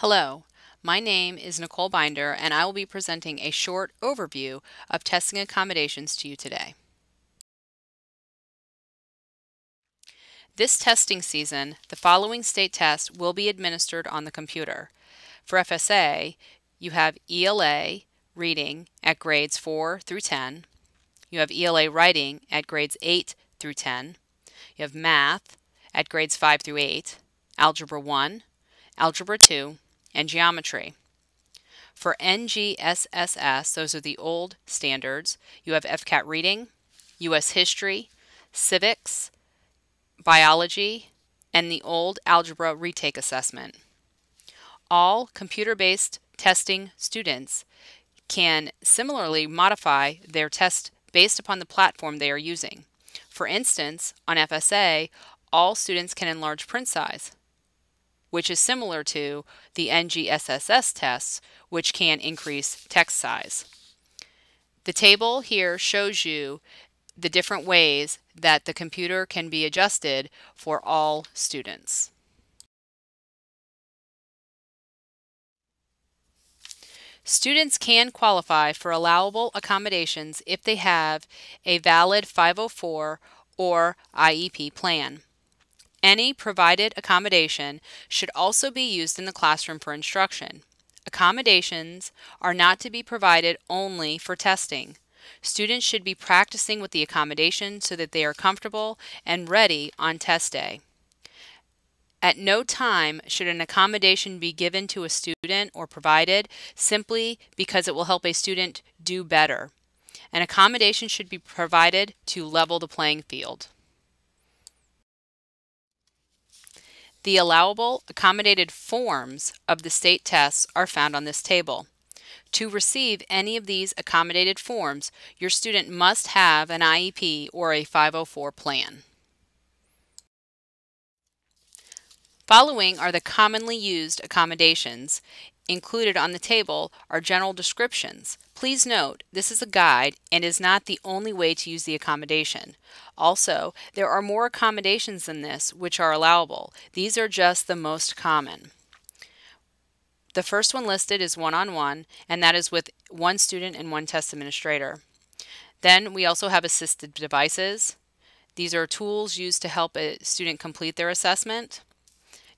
Hello, my name is Nicole Binder and I will be presenting a short overview of testing accommodations to you today. This testing season, the following state tests will be administered on the computer. For FSA, you have ELA reading at grades 4 through 10. You have ELA writing at grades 8 through 10. You have math at grades 5 through 8, Algebra 1, Algebra 2, and Geometry. For NGSSS, those are the old standards, you have FCAT reading, U.S. history, civics, biology, and the old algebra retake assessment. All computer-based testing students can similarly modify their test based upon the platform they are using. For instance, on FSA, all students can enlarge print size, which is similar to the NGSSS tests, which can increase text size. The table here shows you the different ways that the computer can be adjusted for all students. Students can qualify for allowable accommodations if they have a valid 504 or IEP plan. Any provided accommodation should also be used in the classroom for instruction. Accommodations are not to be provided only for testing. Students should be practicing with the accommodation so that they are comfortable and ready on test day. At no time should an accommodation be given to a student or provided simply because it will help a student do better. An accommodation should be provided to level the playing field. The allowable accommodated forms of the state tests are found on this table. To receive any of these accommodated forms, your student must have an IEP or a 504 plan. Following are the commonly used accommodations. Included on the table are general descriptions. Please note, this is a guide and is not the only way to use the accommodation. Also, there are more accommodations than this which are allowable. These are just the most common. The first one listed is one-on-one, and that is with one student and one test administrator. Then we also have assisted devices. These are tools used to help a student complete their assessment.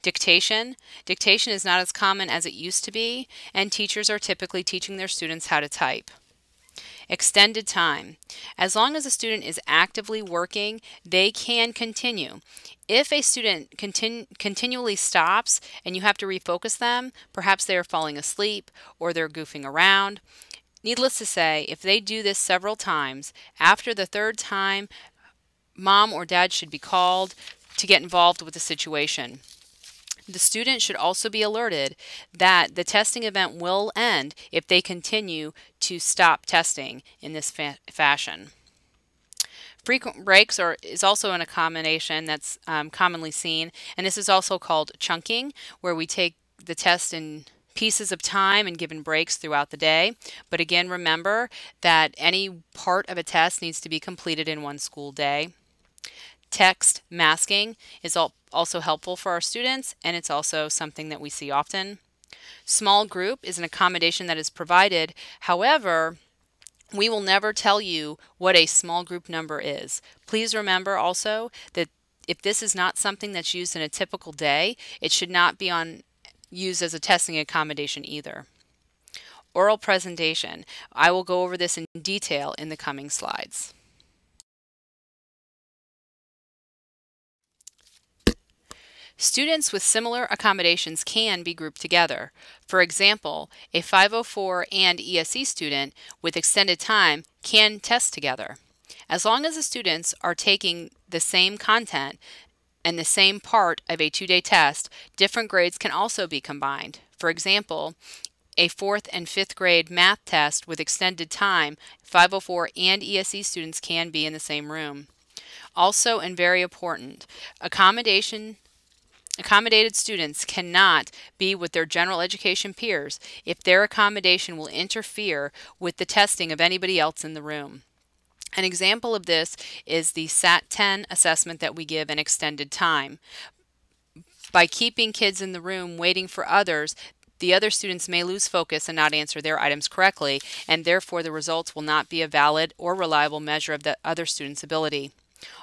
Dictation. Dictation is not as common as it used to be, and teachers are typically teaching their students how to type. Extended time. As long as a student is actively working, they can continue. If a student continually stops and you have to refocus them, perhaps they are falling asleep or they're goofing around. Needless to say, if they do this several times, after the third time, mom or dad should be called to get involved with the situation. The student should also be alerted that the testing event will end if they continue to stop testing in this fashion. Frequent breaks is also an accommodation that's commonly seen, and this is also called chunking, where we take the test in pieces of time and given breaks throughout the day. But again, remember that any part of a test needs to be completed in one school day. Text masking is also helpful for our students, and it's also something that we see often. Small group is an accommodation that is provided. However, we will never tell you what a small group number is. Please remember also that if this is not something that's used in a typical day, it should not be used as a testing accommodation either. Oral presentation. I will go over this in detail in the coming slides. Students with similar accommodations can be grouped together. For example, a 504 and ESE student with extended time can test together. As long as the students are taking the same content and the same part of a 2-day test, different grades can also be combined. For example, a 4th and 5th grade math test with extended time, 504 and ESE students can be in the same room. Also, and very important, accommodated students cannot be with their general education peers if their accommodation will interfere with the testing of anybody else in the room. An example of this is the SAT-10 assessment that we give in extended time. By keeping kids in the room waiting for others, The other students may lose focus and not answer their items correctly, and therefore the results will not be a valid or reliable measure of the other student's ability.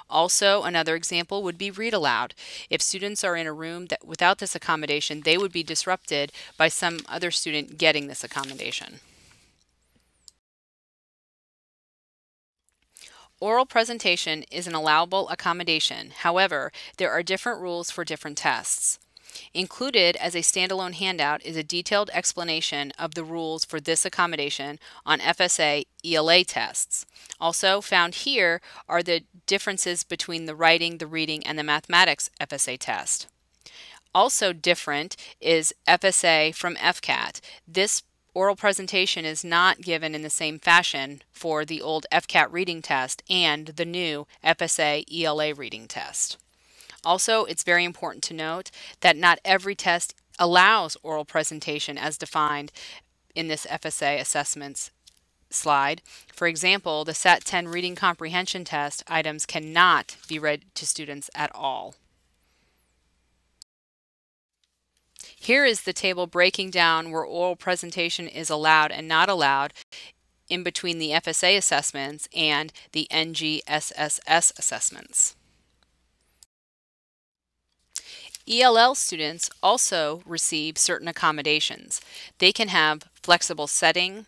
Also, another example would be read aloud. If students are in a room without this accommodation, they would be disrupted by some other student getting this accommodation. Oral presentation is an allowable accommodation. However, there are different rules for different tests. Included as a standalone handout is a detailed explanation of the rules for this accommodation on FSA ELA tests. Also found here are the differences between the writing, the reading, and the mathematics FSA test. Also different is FSA from FCAT. This oral presentation is not given in the same fashion for the old FCAT reading test and the new FSA ELA reading test. Also, it's very important to note that not every test allows oral presentation as defined in this FSA assessments slide. For example, the SAT 10 reading comprehension test items cannot be read to students at all. Here is the table breaking down where oral presentation is allowed and not allowed in between the FSA assessments and the NGSSS assessments. ELL students also receive certain accommodations. They can have flexible setting,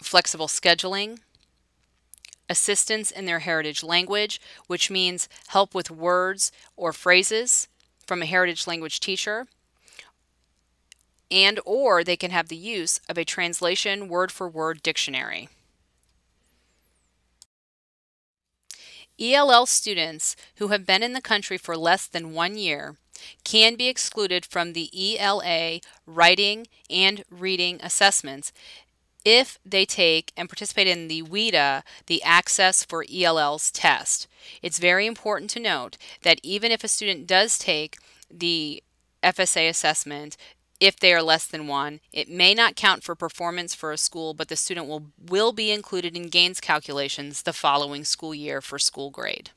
flexible scheduling, assistance in their heritage language, which means help with words or phrases from a heritage language teacher, and or they can have the use of a translation word-for-word dictionary. ELL students who have been in the country for less than 1 year can be excluded from the ELA writing and reading assessments if they take and participate in the WIDA, the Access for ELLs test. It's very important to note that even if a student does take the FSA assessment, if they are less than 1, it may not count for performance for a school, but the student will be included in gains calculations the following school year for school grade.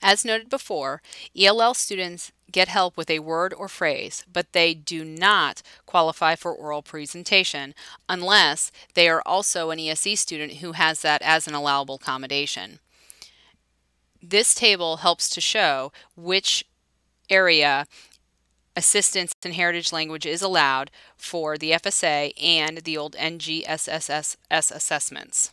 As noted before, ELL students get help with a word or phrase, but they do not qualify for oral presentation unless they are also an ESE student who has that as an allowable accommodation. This table helps to show which area assistance in heritage language is allowed for the FSA and the old NGSSS assessments.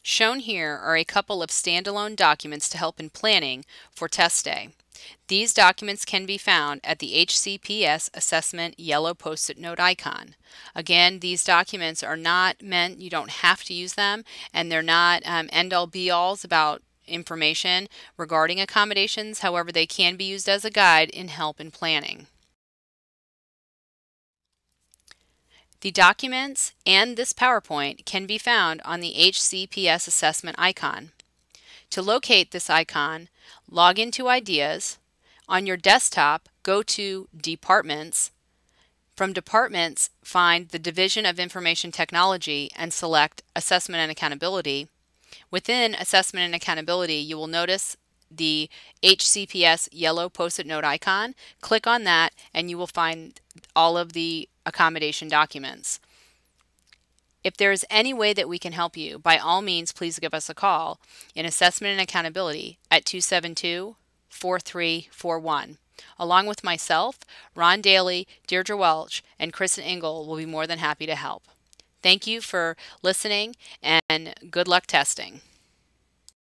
Shown here are a couple of standalone documents to help in planning for test day. These documents can be found at the HCPS assessment yellow post-it note icon. Again, these documents are not meant, you don't have to use them, and they're not end-all be-alls about information regarding accommodations. However, they can be used as a guide in help in planning. The documents and this PowerPoint can be found on the HCPS assessment icon. To locate this icon, log into Ideas. On your desktop, go to Departments. From Departments, find the Division of Information Technology and select Assessment and Accountability. Within Assessment and Accountability, you will notice the HCPS yellow post-it note icon. Click on that and you will find all of the accommodation documents. If there is any way that we can help you, by all means, please give us a call in Assessment and Accountability at 272-4341. Along with myself, Ron Daly, Deirdre Welch, and Kristen Engel will be more than happy to help. Thank you for listening and good luck testing.